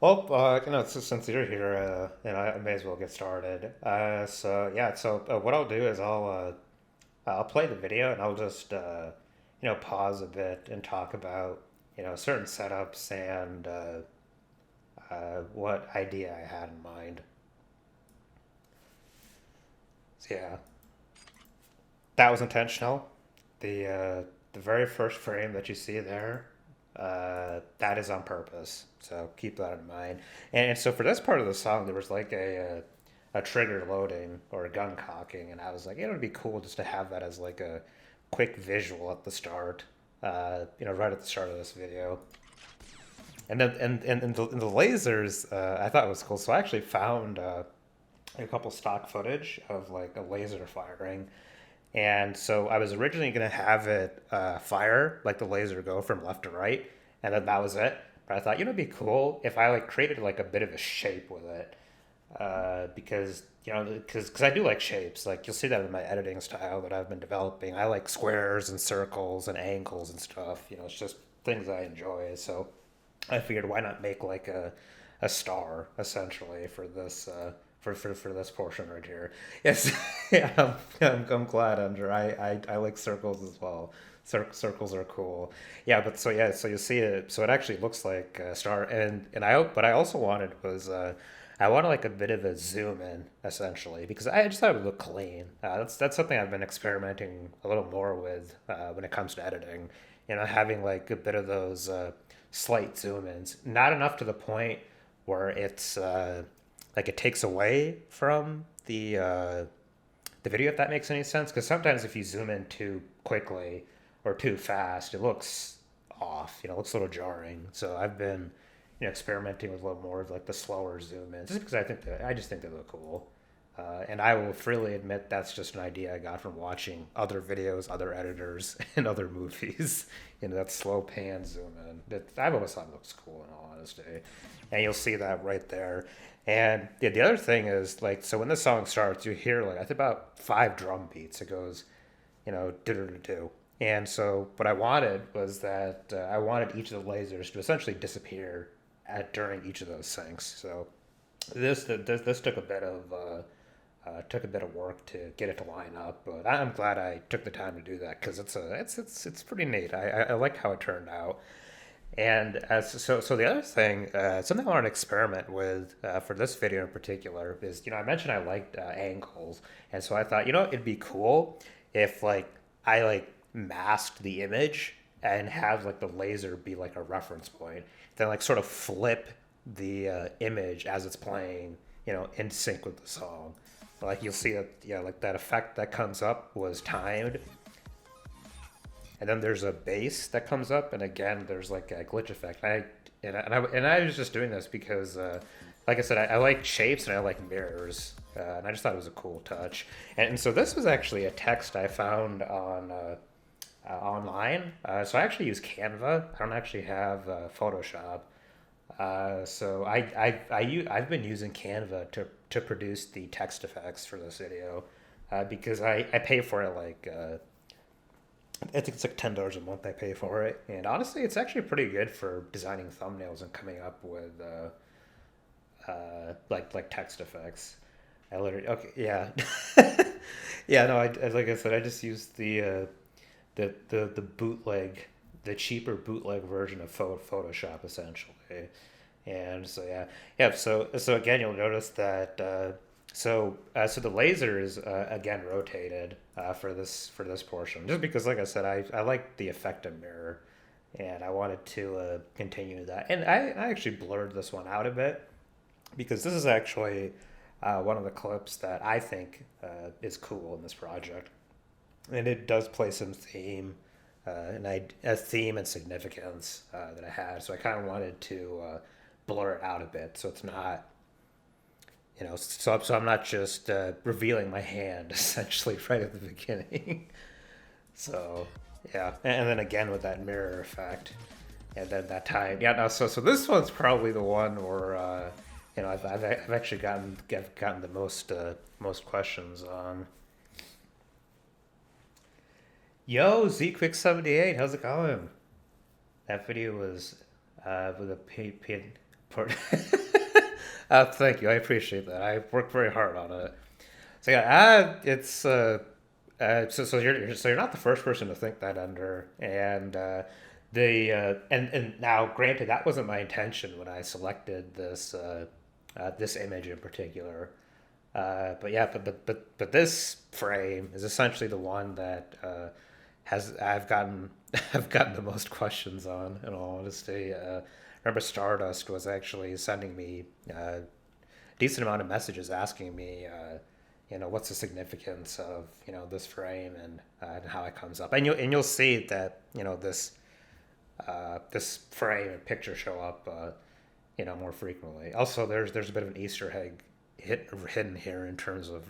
Well, since you're here, I may as well get started. What I'll do is I'll play the video and I'll just pause a bit and talk about certain setups and what idea I had in mind. So yeah, that was intentional. The very first frame that you see there, that is on purpose. So keep that in mind. And so for this part of the song, there was like a trigger loading or a gun cocking, and I was like, it would be cool just to have that as like a quick visual at the start, right at the start of this video. And the lasers, I thought it was cool. So I actually found a couple stock footage of like a laser firing, and so I was originally going to have it fire, like the laser go from left to right, and then that was it. But I thought, it'd be cool if I like created like a bit of a shape with it, because I do like shapes. Like you'll see that in my editing style that I've been developing. I like squares and circles and angles and stuff. It's just things I enjoy. So I figured why not make like a star essentially for this for this portion right here. Yes, yeah, I'm glad, Andrew. I like circles as well. Circles are cool. Yeah, so you see it. So it actually looks like a star, and I but I also wanted was I wanted like a bit of a zoom in essentially because I just thought it would look clean. That's something I've been experimenting a little more with when it comes to editing. Having like a bit of those slight zoom ins, not enough to the point where it's like it takes away from the video, if that makes any sense. Because sometimes if you zoom in too quickly or too fast, it looks off. It looks a little jarring. So I've been experimenting with a little more of like the slower zoom in, just because I just think they look cool. And I will freely admit that's just an idea I got from watching other videos, other editors, and other movies. That slow pan zoom in. I've always thought it looks cool in all honesty. And you'll see that right there. And yeah, the other thing is like, so when the song starts, you hear like, I think about 5 drum beats. It goes, do do do do. And so what I wanted was that I wanted each of the lasers to essentially disappear during each of those syncs. So this took a bit of work to get it to line up, but I'm glad I took the time to do that because it's pretty neat. I like how it turned out. And so the other thing, something I wanted to experiment with for this video in particular is, I mentioned I liked angles, and so I thought, it'd be cool if like I like masked the image and have like the laser be like a reference point, then like sort of flip the image as it's playing, in sync with the song. Like you'll see that, like that effect that comes up was timed, and then there's a bass that comes up, and again there's like a glitch effect. I was just doing this because, like I said, I like shapes and I like mirrors, and I just thought it was a cool touch. And so this was actually a text I found on online. So I actually use Canva. I don't actually have Photoshop. I've been using Canva to produce the text effects for this video, because I pay for it like I think it's like $10 a month I pay for it, and honestly, it's actually pretty good for designing thumbnails and coming up with like text effects. I literally okay yeah yeah no like I said I just used the bootleg, the cheaper bootleg version of Photoshop essentially. And so yeah. So again, you'll notice that so the laser is again rotated for this portion, just because, like I said, I like the effect of mirror, and I wanted to continue that. And I actually blurred this one out a bit because this is actually one of the clips that I think is cool in this project, and it does play some theme, a theme and significance that I had. So I kind of wanted to blur it out a bit, so it's not, so I'm not just revealing my hand essentially right at the beginning. So yeah, and then again with that mirror effect, and then that time, yeah. No, so this one's probably the one where I've actually gotten the most questions on. Yo, Z Quick 78, how's it going? That video was with a paid port. Thank you. I appreciate that. I worked very hard on it. So yeah, it's so you're not the first person to think that under, and and now granted that wasn't my intention when I selected this image in particular, but yeah, but this frame is essentially the one that has I've gotten I've gotten the most questions on. In all honesty, remember Stardust was actually sending me a decent amount of messages asking me, what's the significance of this frame and how it comes up, and you'll see that this frame and picture show up more frequently. Also, there's a bit of an Easter egg hidden here in terms of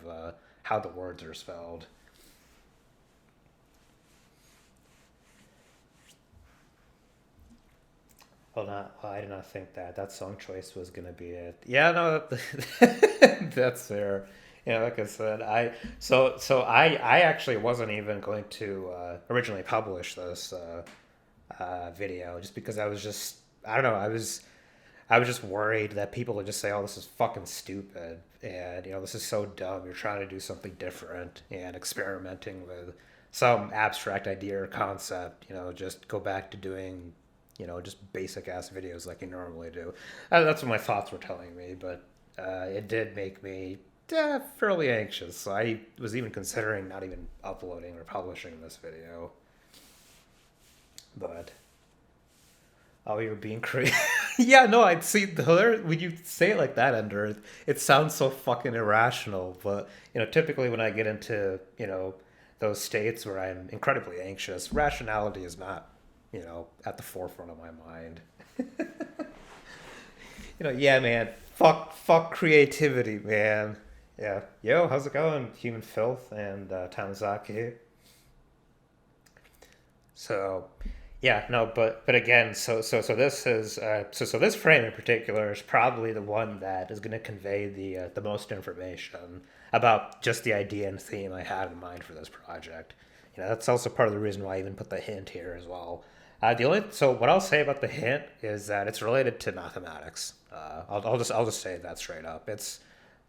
how the words are spelled. Well, I did not think that song choice was gonna be it. Yeah, no, that's fair. Like I said, I actually wasn't even going to originally publish this video just because I don't know, I was just worried that people would just say, "Oh, this is fucking stupid," and this is so dumb. You're trying to do something different and experimenting with some abstract idea or concept. Just go back to doing just basic ass videos like you normally do. That's what my thoughts were telling me, but it did make me fairly anxious. So I was even considering not even uploading or publishing this video. But oh, you're being crazy. Yeah, no, I'd see when you say it like that, Ender, it sounds so fucking irrational. But typically when I get into those states where I'm incredibly anxious, rationality is not at the forefront of my mind. Yeah, man. Fuck creativity, man. Yeah. Yo, how's it going, Human Filth and Tanzaki? So, yeah, no, but again, so this is so this frame in particular is probably the one that is going to convey the most information about just the idea and theme I had in mind for this project. That's also part of the reason why I even put the hint here as well. So what I'll say about the hint is that it's related to mathematics. I'll just say that straight up. It's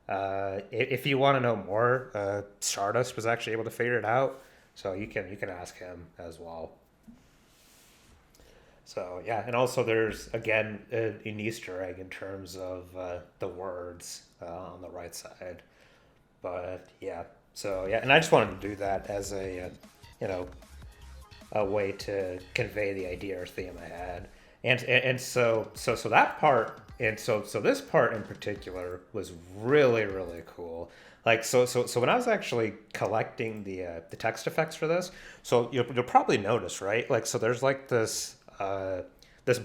if you want to know more, Stardust was actually able to figure it out, so you can ask him as well. So yeah, and also there's again an Easter egg in terms of the words on the right side. But yeah, so yeah, and I just wanted to do that as you know a way to convey the idea or theme I had, and so that part, and so this part in particular was really cool. Like so when I was actually collecting the text effects for this, so you'll probably notice, right? Like so there's like this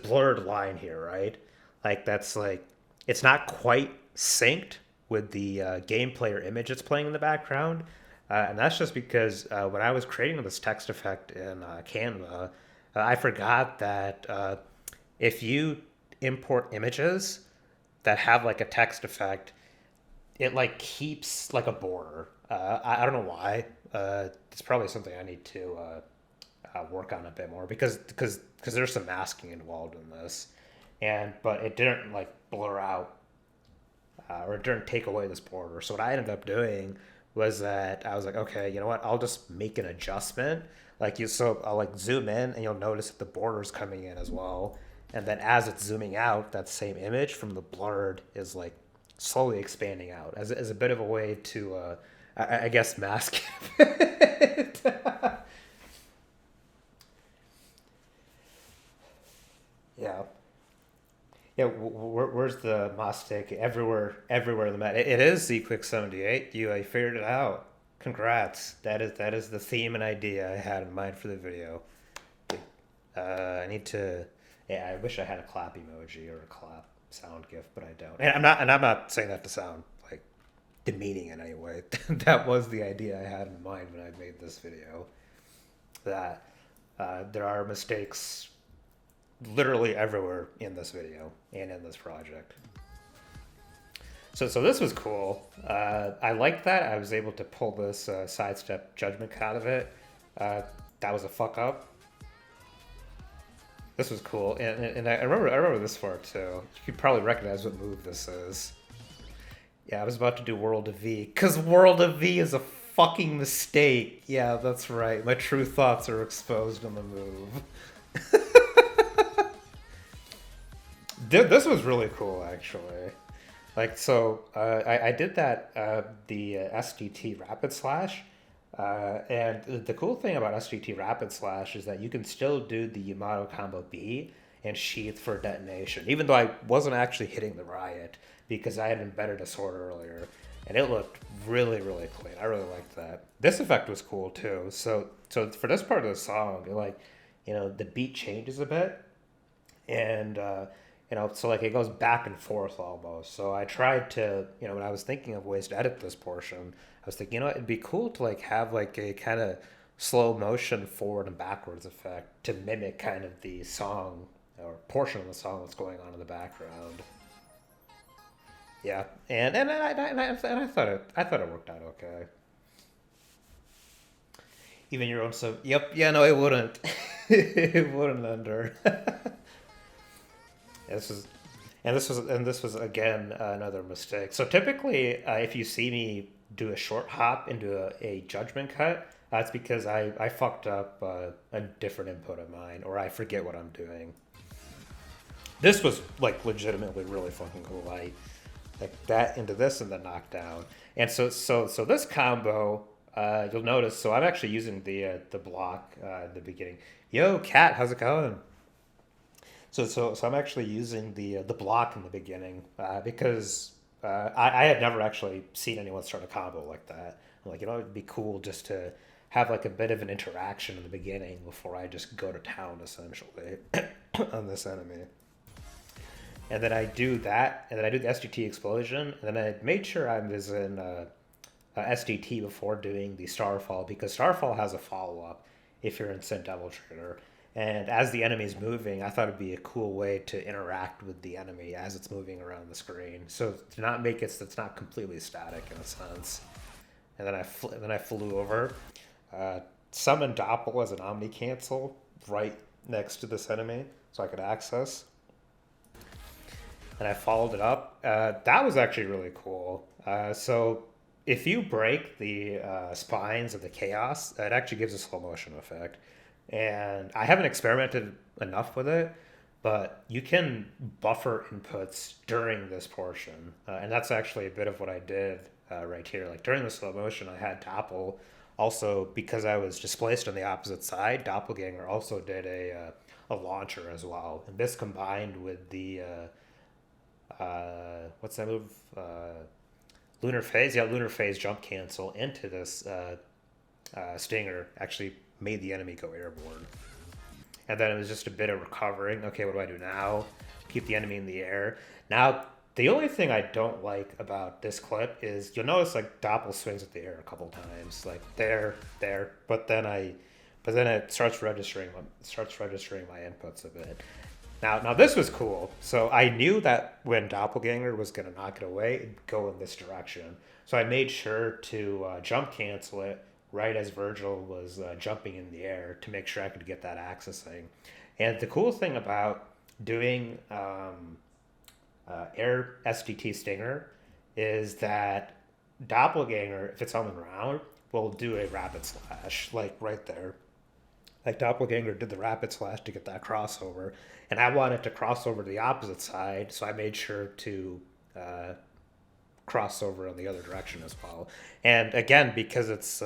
blurred line here, right? Like that's like it's not quite synced with the game player image that's playing in the background. And that's just because when I was creating this text effect in Canva, I forgot that if you import images that have like a text effect, it like keeps like a border. I don't know why. It's probably something I need to work on a bit more because there's some masking involved in this, and but it didn't like blur out or it didn't take away this border. So what I ended up doing was that I was like, okay, you know what? I'll just make an adjustment. So I'll like zoom in, and you'll notice that the border's coming in as well. And then as it's zooming out, that same image from the blurred is like slowly expanding out as a bit of a way to, I guess, mask it. Yeah. Yeah, where's the Mostek? Everywhere in the map. It is Z Quick 78. I figured it out. Congrats. That is the theme and idea I had in mind for the video. I need to. Yeah, I wish I had a clap emoji or a clap sound gif, but I don't. And I'm not saying that to sound like demeaning in any way. That was the idea I had in mind when I made this video. That there are mistakes literally everywhere in this video and in this project. So this was cool. I liked that. I was able to pull this sidestep judgment out of it. That was a fuck up. This was cool, and I remember this part too. You could probably recognize what move this is. Yeah, I was about to do World of V, because World of V is a fucking mistake. Yeah, that's right. My true thoughts are exposed on the move. This was really cool, actually. Like, so I did that, the SDT Rapid Slash. And the cool thing about SDT Rapid Slash is that you can still do the Yamato Combo B and Sheath for detonation, even though I wasn't actually hitting the Riot because I had embedded a sword earlier. And it looked really, really clean. I really liked that. This effect was cool too. So for this part of the song, like, the beat changes a bit, and so like it goes back and forth almost. So I tried to, when I was thinking of ways to edit this portion, I was thinking, it'd be cool to like have like a kind of slow motion forward and backwards effect to mimic kind of the song or portion of the song that's going on in the background. Yeah, and I thought it worked out okay. Even your own sub. Yep. Yeah. No, it wouldn't. It wouldn't under. This was, and this was again another mistake. So typically, if you see me do a short hop into a judgment cut, that's because I fucked up a different input of mine, or I forget what I'm doing. This was like legitimately really fucking cool. I like that into this and then knockdown, and so this combo. You'll notice. So I'm actually using the block in the beginning. Yo, cat, how's it going? So I'm actually using the block in the beginning because I had never actually seen anyone start a combo like that. I'm like, it'd be cool just to have like a bit of an interaction in the beginning before I just go to town essentially on this enemy. And then I do that, and then I do the SGT explosion, and then I made sure I was in SDT before doing the Starfall because Starfall has a follow up if you're in Synth Devil Trader. And as the enemy's moving, I thought it'd be a cool way to interact with the enemy as it's moving around the screen. So to not make it so it's not completely static in a sense. And then I flew over, uh, summoned Doppel as an Omni Cancel right next to this enemy, so I could access. And I followed it up. That was actually really cool. So if you break the spines of the chaos, it actually gives a slow motion effect. And I haven't experimented enough with it, but you can buffer inputs during this portion, and that's actually a bit of what I did right here. Like during the slow motion, I had Doppel. Also, because I was displaced on the opposite side, Doppelganger also did a launcher as well, and this combined with the what's that move? Lunar Phase, yeah, Lunar Phase jump cancel into this Stinger actually made the enemy go airborne. And then it was just a bit of recovering. Okay, what do I do now? Keep the enemy in the air. Now, the only thing I don't like about this clip is you'll notice like Doppel swings at the air a couple times, like there, but then it starts registering my inputs a bit. Now this was cool. So I knew that when Doppelganger was gonna knock it away, it'd go in this direction. So I made sure to jump cancel it right as Vergil was jumping in the air to make sure I could get that accessing. And the cool thing about doing air SDT Stinger is that Doppelganger, if it's on the ground, will do a rapid slash, like right there. Like Doppelganger did the rapid slash to get that crossover, and I wanted to cross over to the opposite side, so I made sure to cross over in the other direction as well. And again, because it's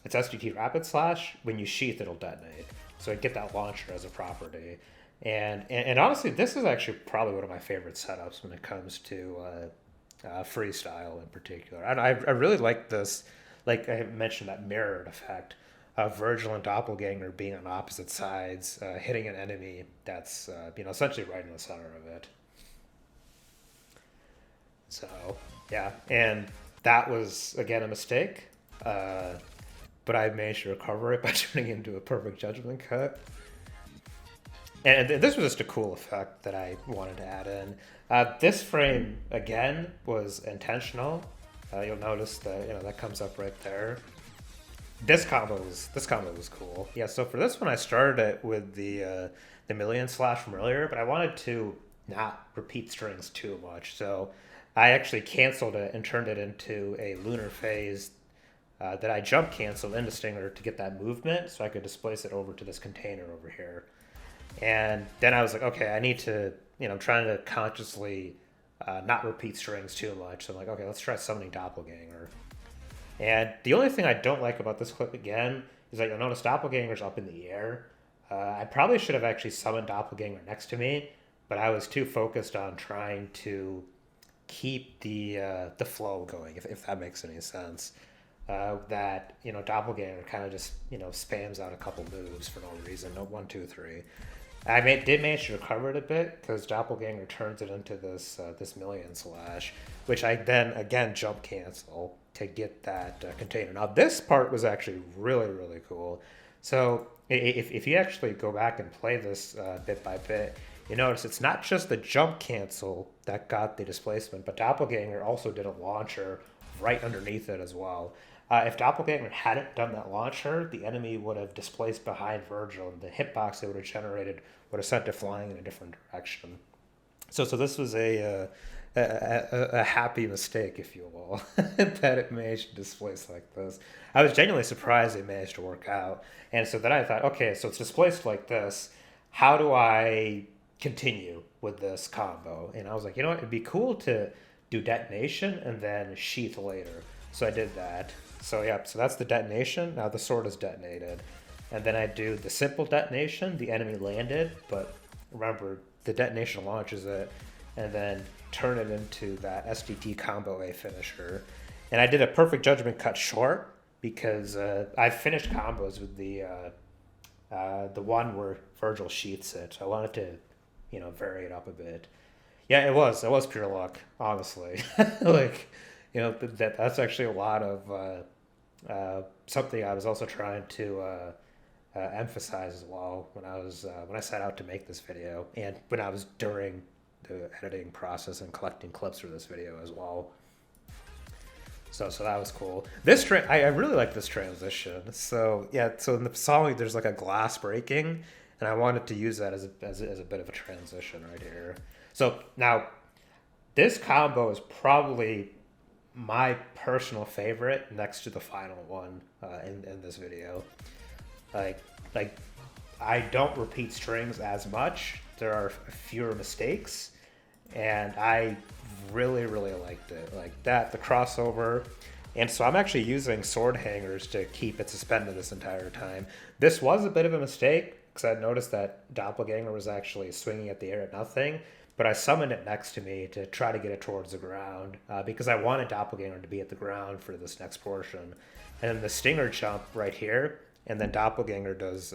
SGT rapid slash, when you sheath, it'll detonate, so I get that launcher as a property. And honestly, this is actually probably one of my favorite setups when it comes to freestyle in particular. And I really like this, like I mentioned, that mirrored effect of Vergil and Doppelganger being on opposite sides, hitting an enemy that's essentially right in the center of it. So yeah, and that was again a mistake, but I managed to recover it by turning it into a perfect judgment cut. And this was just a cool effect that I wanted to add in. This frame again was intentional. You'll notice that that comes up right there. This combo was cool. Yeah, so for this one I started it with the million slash from earlier, but I wanted to not repeat strings too much. So I actually canceled it and turned it into a lunar phase that I jump canceled into Stinger to get that movement so I could displace it over to this container over here. And then I was like, okay, I need to, I'm trying to consciously not repeat strings too much. So I'm like, okay, let's try summoning Doppelganger. And the only thing I don't like about this clip again is that you'll notice Doppelganger's up in the air. I probably should have actually summoned Doppelganger next to me, but I was too focused on trying to keep the flow going, if that makes any sense. That Doppelganger kind of just spams out a couple moves for no reason. No 1, 2, 3. Did manage to recover it a bit because Doppelganger turns it into this million slash, which I then again jump cancel to get that container. Now this part was actually really really cool. So if you actually go back and play this bit by bit, you notice it's not just the jump cancel that got the displacement, but Doppelganger also did a launcher right underneath it as well. If Doppelganger hadn't done that launcher, the enemy would have displaced behind Vergil, and the hitbox it would have generated would have sent it flying in a different direction. So this was a happy mistake, if you will, that it managed to displace like this. I was genuinely surprised it managed to work out. And so then I thought, okay, so it's displaced like this. How do I continue with this combo? And I was like, it'd be cool to do detonation and then sheath later. So I did that. So yeah, so that's the detonation. Now the sword is detonated. And then I do the simple detonation. The enemy landed, but remember, the detonation launches it and then turn it into that SDT combo A finisher. And I did a perfect judgment cut short because I finished combos with the one where Vergil sheaths it. So I wanted to, vary it up a bit. Yeah, it was pure luck, honestly. Like, that's actually a lot of something I was also trying to emphasize as well when I set out to make this video, and when I was during the editing process and collecting clips for this video as well. So that was cool. I really like this transition. So yeah, so in the song there's like a glass breaking, and I wanted to use that as a bit of a transition right here. So now, this combo is probably my personal favorite next to the final one in this video. Like I don't repeat strings as much. There are fewer mistakes, and I really really liked it. Like that, the crossover. And so I'm actually using sword hangers to keep it suspended this entire time. This was a bit of a mistake because I noticed that Doppelganger was actually swinging at the air at nothing, but I summoned it next to me to try to get it towards the ground because I wanted Doppelganger to be at the ground for this next portion. And then the Stinger jump right here, and then Doppelganger does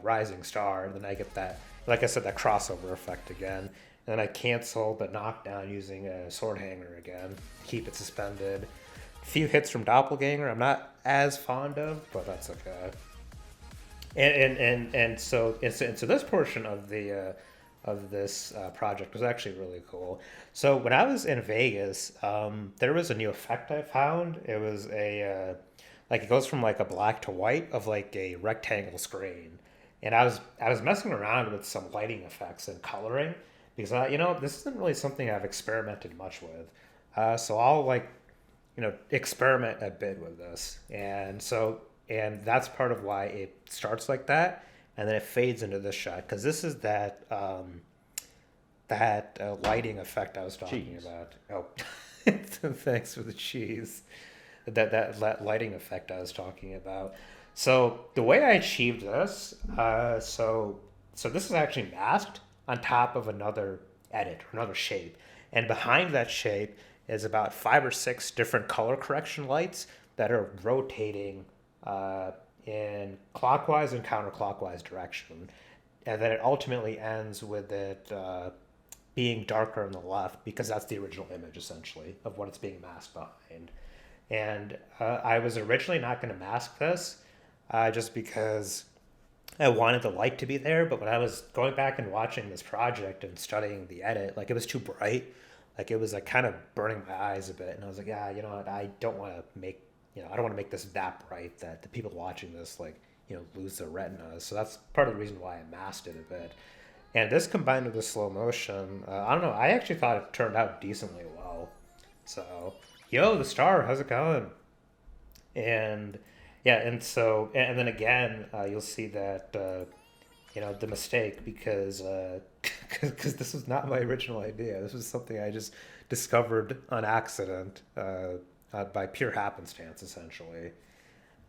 Rising Star, and then I get that, like I said, that crossover effect again. And then I cancel the knockdown using a sword hanger again, keep it suspended. A few hits from Doppelganger I'm not as fond of, but that's okay. And so this portion of this project was actually really cool. So when I was in Vegas, there was a new effect I found. It was it goes from like a black to white of like a rectangle screen, and I was messing around with some lighting effects and coloring because this isn't really something I've experimented much with. So I'll experiment a bit with this, and that's part of why it starts like that. And then it fades into this shot because this is that lighting effect I was talking about. Oh, thanks for the cheese. That lighting effect I was talking about. So the way I achieved this, so this is actually masked on top of another edit or another shape, and behind that shape is about 5 or 6 different color correction lights that are rotating in clockwise and counterclockwise direction, and then it ultimately ends with it being darker on the left because that's the original image essentially of what it's being masked behind. And I was originally not going to mask this just because I wanted the light to be there, but when I was going back and watching this project and studying the edit, like it was too bright, like it was like kind of burning my eyes a bit, and I was like, yeah, you know what, I don't want to make this that bright that the people watching this lose their retinas. So that's part of the reason why I masked it a bit. And this combined with the slow motion, I don't know. I actually thought it turned out decently well. So, yo, the star, how's it going? And yeah, and so and then again, you'll see that the mistake because because this was not my original idea. This was something I just discovered on accident by pure happenstance, essentially.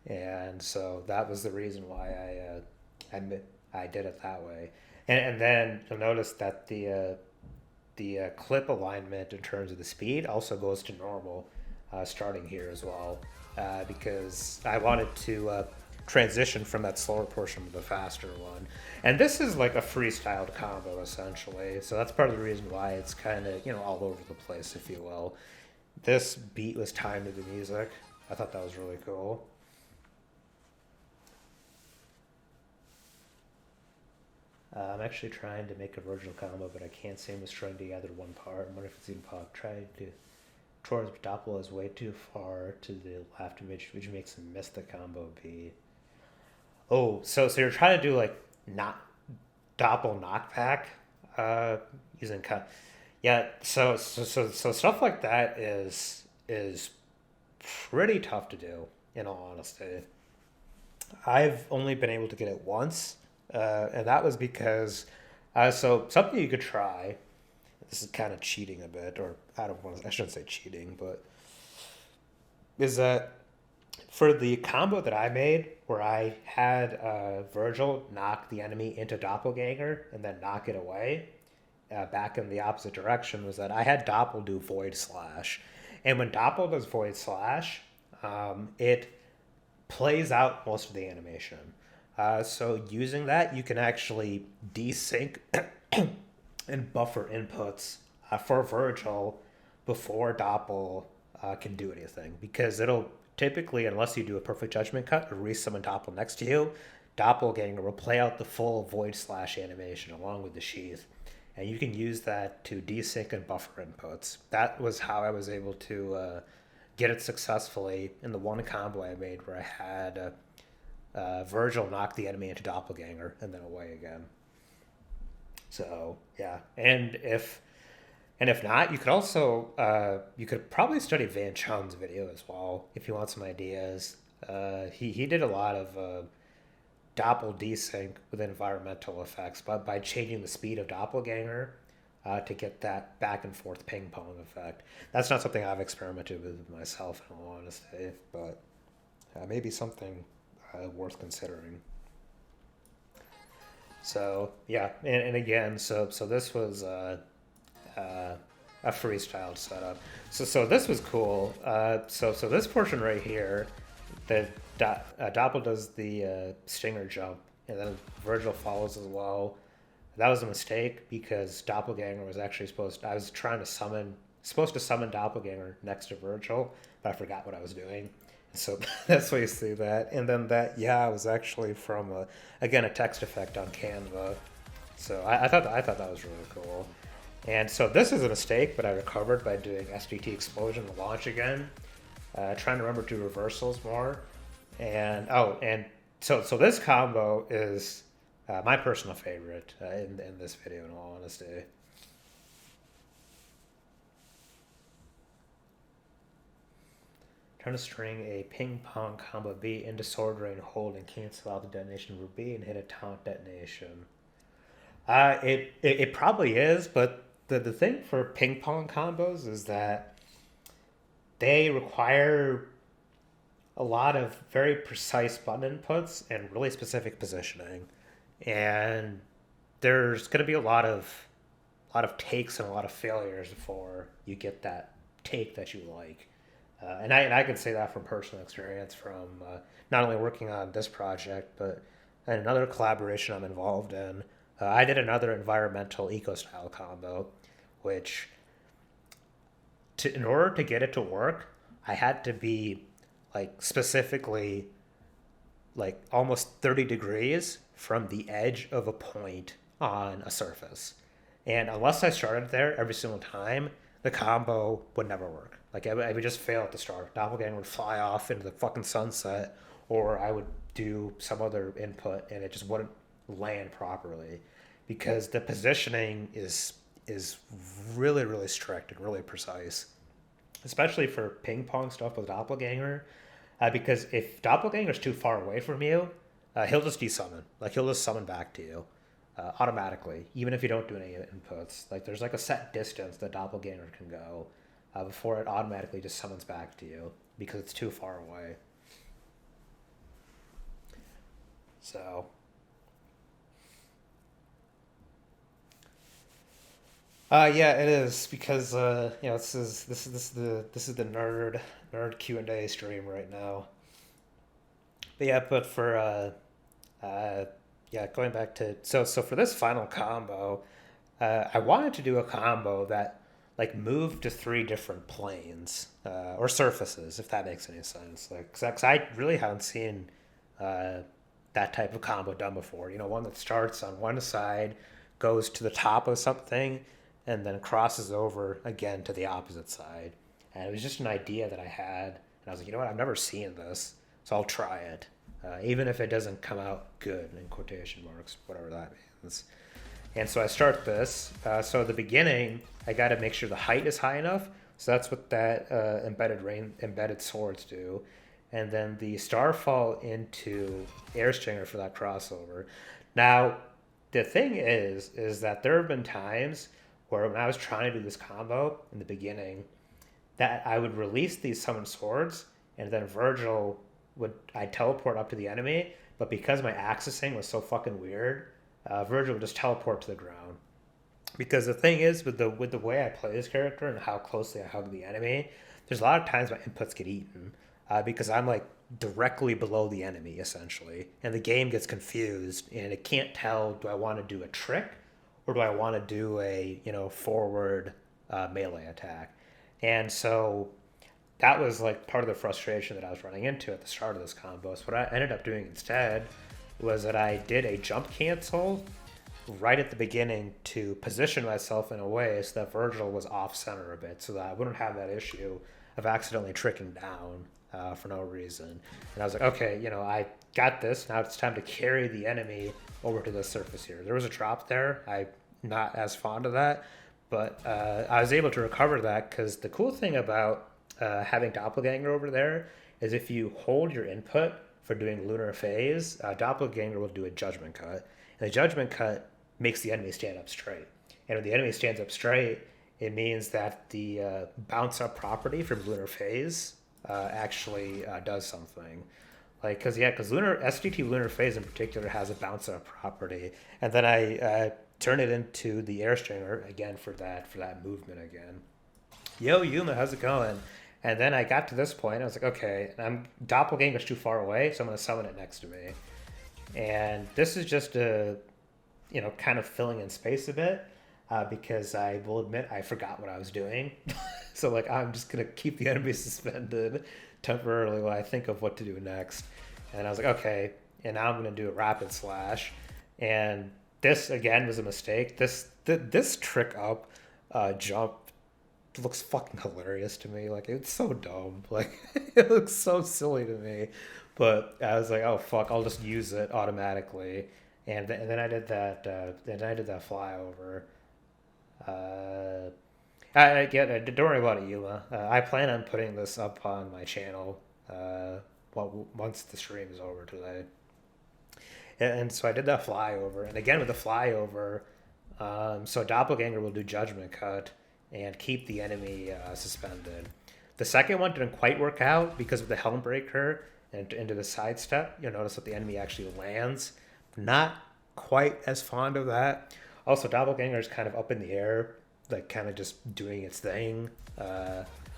And so that was the reason why I did it that way. And then you'll notice that the clip alignment in terms of the speed also goes to normal, starting here as well, because I wanted to transition from that slower portion to the faster one. And this is like a freestyled combo essentially, so that's part of the reason why it's kind of all over the place, if you will. This beat was timed to the music. I thought that was really cool. I'm actually trying to make a Vergil combo, but I can't seem to string together one part. I wonder if it's even pop. Trying to towards Doppel is way too far to the left, which makes him miss the combo B. Oh, so you're trying to do like not Doppel knockback, uh, using cut. Yeah, so stuff like that is pretty tough to do. In all honesty, I've only been able to get it once, and that was because so something you could try. This is kind of cheating a bit, or I don't want to, I shouldn't say cheating, but is that for the combo that I made, where I had Vergil knock the enemy into Doppelganger and then knock it away, back in the opposite direction, was that I had Doppel do Void Slash. And when Doppel does Void Slash, it plays out most of the animation. So using that, you can actually desync and buffer inputs for Vergil before Doppel can do anything. Because it'll typically, unless you do a perfect judgment cut or resummon Doppel next to you, Doppelganger will play out the full Void Slash animation along with the sheath. And you can use that to desync and buffer inputs. That was how I was able to get it successfully in the one combo I made where I had Vergil knock the enemy into Doppelganger and then away again. So yeah, and if not, you could also you could probably study Van Chun's video as well if you want some ideas. He did a lot of Doppel desync with environmental effects, but by changing the speed of Doppelganger to get that back and forth ping pong effect. That's not something I've experimented with myself, in all honesty, but maybe something worth considering. So yeah, and again, so this was uh, a freestyle setup. So this was cool. So this portion right here, the Doppel does the stinger jump, and then Vergil follows as well. That was a mistake because Doppelganger was actually I was supposed to summon Doppelganger next to Vergil, but I forgot what I was doing. So that's why you see that. And then that yeah was actually from again a text effect on Canva. So I thought that was really cool. And so this is a mistake, but I recovered by doing SDT explosion and launch again. Trying to remember to do reversals more. And so this combo is my personal favorite in this video, in all honesty. Trying to string a ping pong combo B into sword rain hold and cancel out the detonation for B and hit a taunt detonation. It probably is, but the thing for ping pong combos is that they require a lot of very precise button inputs and really specific positioning, and there's going to be a lot of takes and a lot of failures before you get that take that you like. And I can say that from personal experience from not only working on this project, but another collaboration I'm involved in. I did another environmental eco style combo, which in order to get it to work, I had to be like specifically like almost 30 degrees from the edge of a point on a surface. And unless I started there every single time, the combo would never work. Like I would just fail at the start. Doppelganger would fly off into the fucking sunset, or I would do some other input and it just wouldn't land properly. because the positioning is really, really strict and really precise, especially for ping pong stuff with Doppelganger. Because if Doppelganger's too far away from you, he'll just desummon. Like he'll just summon back to you automatically, even if you don't do any inputs. Like there's like a set distance that Doppelganger can go before it automatically just summons back to you because it's too far away. So yeah, it is because this is the nerd Q&A stream right now. But yeah, but for yeah, going back to so for this final combo, I wanted to do a combo that like moved to three different planes or surfaces, if that makes any sense. Like, 'cause I really haven't seen uh, that type of combo done before. You know, one that starts on one side, goes to the top of something, and then crosses over again to the opposite side. And it was just an idea that I had, and I was like, you know what, I've never seen this, so I'll try it, even if it doesn't come out good in quotation marks, whatever that means. And so I start this. So at the beginning, I got to make sure the height is high enough. So that's what that embedded swords do. And then the starfall into airstringer for that crossover. Now, the thing is that there have been times where when I was trying to do this combo in the beginning, that I would release these summoned swords, and then Vergil I'd teleport up to the enemy, but because my accessing was so fucking weird, Vergil would just teleport to the ground. Because the thing is, with the way I play this character and how closely I hug the enemy, there's a lot of times my inputs get eaten because I'm like directly below the enemy essentially, and the game gets confused and it can't tell, do I want to do a trick or do I want to do a forward melee attack? And so that was like part of the frustration that I was running into at the start of this combo. So what I ended up doing instead was that I did a jump cancel right at the beginning to position myself in a way so that Vergil was off center a bit, so that I wouldn't have that issue of accidentally tricking down for no reason. And I was like, okay, I got this. Now it's time to carry the enemy over to the surface here. There was a drop there. I'm not as fond of that, but I was able to recover that because the cool thing about having Doppelganger over there is if you hold your input for doing lunar phase, Doppelganger will do a judgment cut. And the judgment cut makes the enemy stand up straight. And when the enemy stands up straight, it means that the bounce up property from lunar phase actually does something. Like, because lunar SDT lunar phase in particular has a bounce up property, and then I turn it into the air stringer again for that movement again. Yo, Yuma, how's it going? And then I got to this point, I was like, okay, Doppelganger's too far away, so I'm going to summon it next to me. And this is just kind of filling in space a bit, because I will admit I forgot what I was doing. So, like, I'm just going to keep the enemy suspended temporarily while I think of what to do next. And I was like, okay, and now I'm going to do a rapid slash. And this, again, was a mistake. This trick up jump looks fucking hilarious to me. Like, it's so dumb. Like, it looks so silly to me. But I was like, oh fuck, I'll just use it automatically. And then I did that. Then I did that flyover. Don't worry about it, Yuma. I plan on putting this up on my channel. Once the stream is over today. And so I did that flyover, and again with the flyover, so Doppelganger will do judgment cut and keep the enemy suspended. The second one didn't quite work out because of the helm breaker and into the sidestep. You'll notice that the enemy actually lands. Not quite as fond of that. Also, Doppelganger is kind of up in the air, like kind of just doing its thing.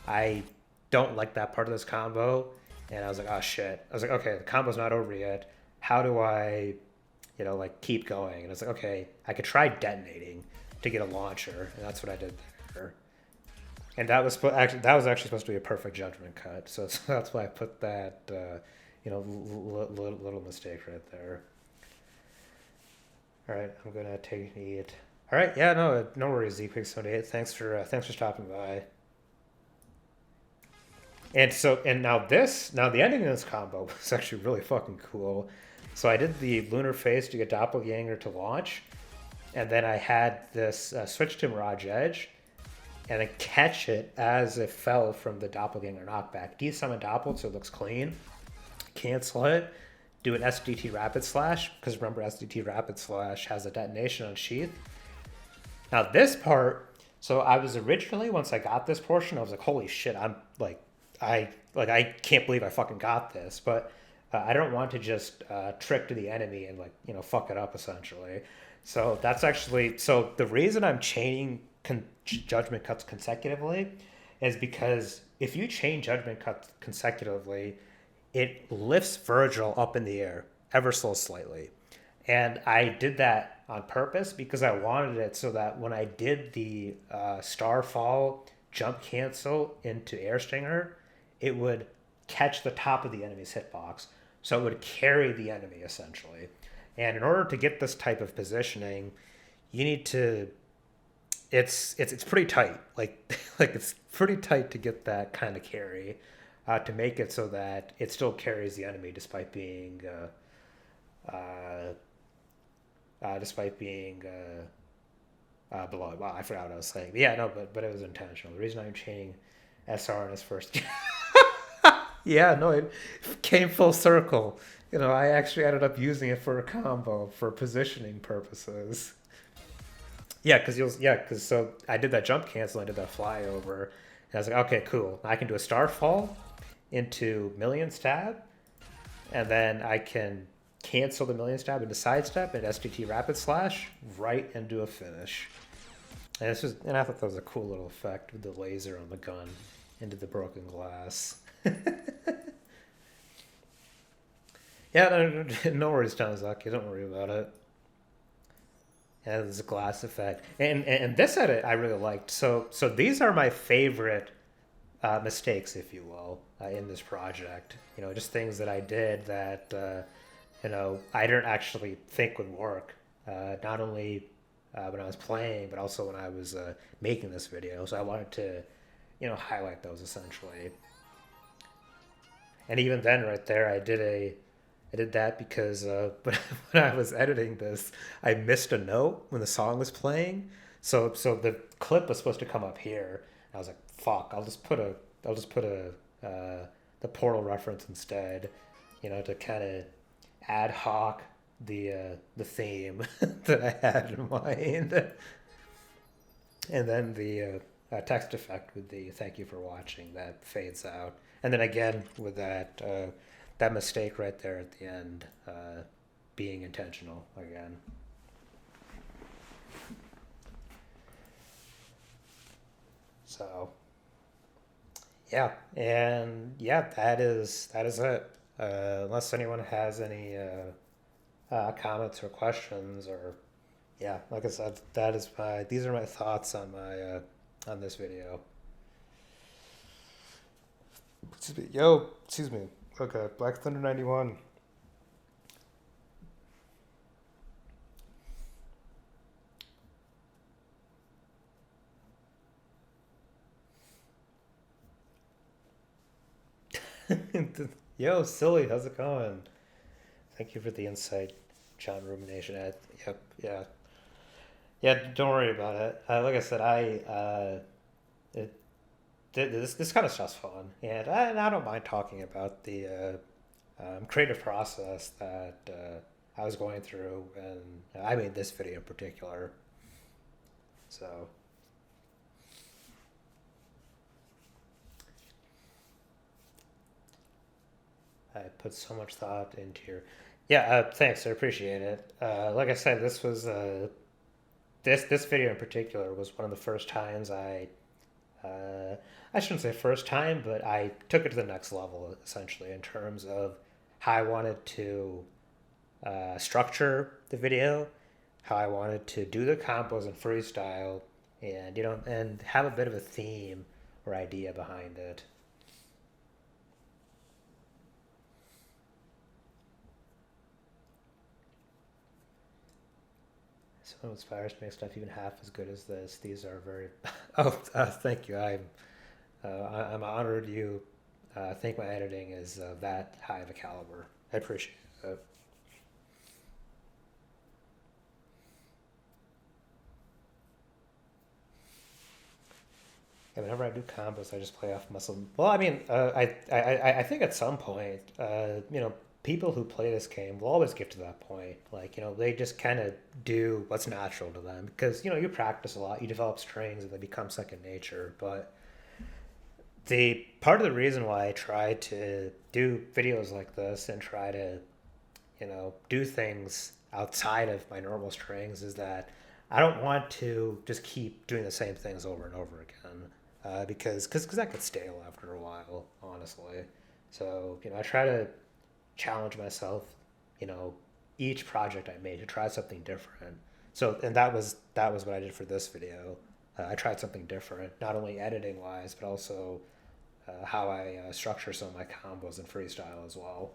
I don't like that part of this combo, and I was like, oh shit. I was like, okay, the combo's not over yet. How do I, keep going? And I was like, okay, I could try detonating to get a launcher, and that's what I did there. And that was actually supposed to be a perfect judgment cut, so that's why I put that, little mistake right there. All right, I'm gonna take it. All right, yeah, no worries, ZQuick78. Thanks for stopping by. And now the ending of this combo was actually really fucking cool. So I did the lunar phase to get Doppelganger to launch, and then I had this switch to Mirage Edge, and then catch it as it fell from the Doppelganger knockback. Desummon Doppel so it looks clean. Cancel it. Do an SDT Rapid Slash, because remember SDT Rapid Slash has a detonation on Sheath. Now this part, so I was originally, once I got this portion, I was like, holy shit, I can't believe I fucking got this. But I don't want to just trick to the enemy and fuck it up essentially. So that's actually, so the reason I'm chaining judgment cuts consecutively is because if you chain judgment cuts consecutively, it lifts Vergil up in the air ever so slightly. And I did that on purpose because I wanted it so that when I did the Starfall jump cancel into Air Stinger, it would catch the top of the enemy's hitbox. So it would carry the enemy essentially. And in order to get this type of positioning, you need to, it's pretty tight. Like it's pretty tight to get that kind of carry, to make it so that it still carries the enemy despite being below it. Wow, I forgot what I was saying. But yeah, no, but it was intentional. The reason I'm chaining SR in his first yeah, no, it came full circle. I actually ended up using it for a combo for positioning purposes. Yeah, because so I did that jump cancel, I did that flyover, and I was like, okay, cool. I can do a Starfall into Million Stab, and then I can cancel the Million Stab into Sidestep and SDT Rapid Slash right into a finish. And I thought that was a cool little effect with the laser on the gun into the broken glass. Yeah, no worries, Tanizaki. Don't worry about it. Yeah, there's a glass effect, and this edit I really liked. So these are my favorite mistakes, if you will, in this project. Just things that I did that I didn't actually think would work. Not only when I was playing, but also when I was making this video. So I wanted to, highlight those essentially. And even then, right there, I did that because when I was editing this, I missed a note when the song was playing. So the clip was supposed to come up here. I was like, fuck, I'll just put a the Portal reference instead, to kind of ad hoc the theme that I had in mind, and then the text effect with the "thank you for watching" that fades out, and then again with that mistake right there at the end, being intentional again. So yeah, and yeah, that is it. Unless anyone has any comments or questions, or yeah, like I said, these are my thoughts on on this video. Excuse me, yo, excuse me. Okay, Black Thunder 91. Yo, silly, how's it going? Thank you for the insight, John Rumination. Yep, yeah, yeah. Don't worry about it. Like I said, it, this kind of stuff's fun, and I don't mind talking about the creative process that I was going through, and I made this video in particular. So I put so much thought into your. Yeah, thanks. I appreciate it. Like I said, this was this video in particular was one of the first times I shouldn't say first time, but I took it to the next level essentially in terms of how I wanted to structure the video, how I wanted to do the combos and freestyle, and and have a bit of a theme or idea behind it. Someone inspires to make stuff even half as good as this. These are very. Oh, thank you. I'm honored you think my editing is that high of a caliber. I appreciate it. And whenever I do combos, I just play off muscle. Well, I mean, I think at some point, people who play this game will always get to that point. Like, they just kind of do what's natural to them because, you practice a lot, you develop strings, and they become second nature. But the part of the reason why I try to do videos like this and try to, do things outside of my normal strings is that I don't want to just keep doing the same things over and over again because that could stale after a while, honestly. So I try to challenge myself, you know, each project I made to try something different. So and that was what I did for this video. I tried something different, not only editing wise, but also how I structure some of my combos and freestyle as well.